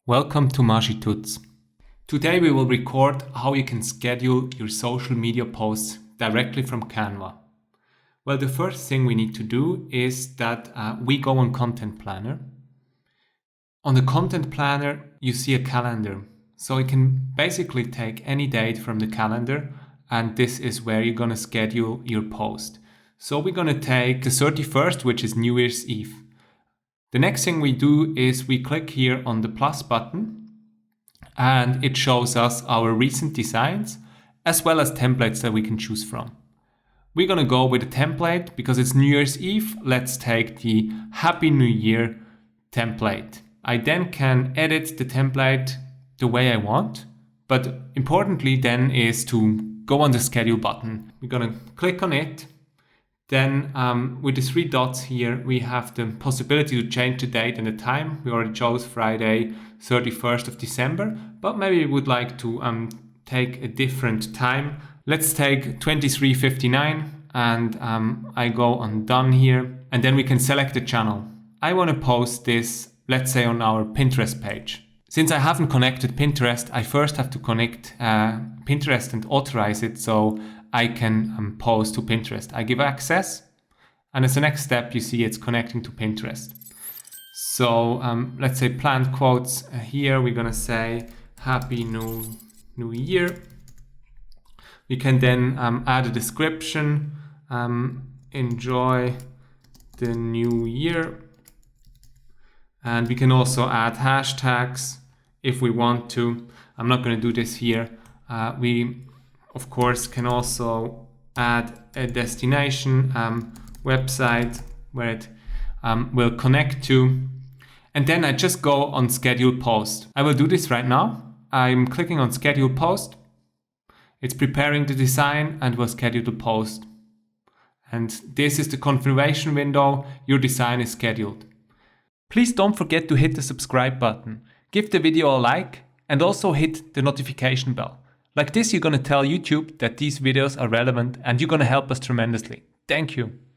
Welcome to Magituts. Today we will record how you can schedule your social media posts directly from Canva. Well, the first thing we need to do is that we go on Content Planner. On the Content Planner, you see a calendar. So you can basically take any date from the calendar, and this is where you're going to schedule your post. So we're going to take the 31st, which is New Year's Eve. The next thing we do is we click here on the plus button, and it shows us our recent designs as well as templates that we can choose from. We're going to go with a template because it's New Year's Eve. Let's take the Happy New Year template. I then can edit the template the way I want, but importantly then is to go on the schedule button. We're going to click on it. Then with the three dots here, we have the possibility to change the date and the time. We already chose Friday, 31st of December, but maybe we would like to take a different time. Let's take 23:59 and I go on done here, and then we can select the channel. I want to post this, let's say, on our Pinterest page. Since I haven't connected Pinterest, I first have to connect Pinterest and authorize it so I can post to Pinterest. I give access, and as the next step, you see it's connecting to Pinterest. So let's say planned quotes here. We're gonna say Happy New Year. We can then add a description. Enjoy the new year. And we can also add hashtags if we want to. I'm not going to do this here. We, of course, can also add a destination website where it will connect to. And then I just go on schedule post. I will do this right now. I'm clicking on schedule post. It's preparing the design and will schedule the post. And this is the confirmation window. Your design is scheduled. Please don't forget to hit the subscribe button, give the video a like, and also hit the notification bell. Like this, you're going to tell YouTube that these videos are relevant and you're going to help us tremendously. Thank you.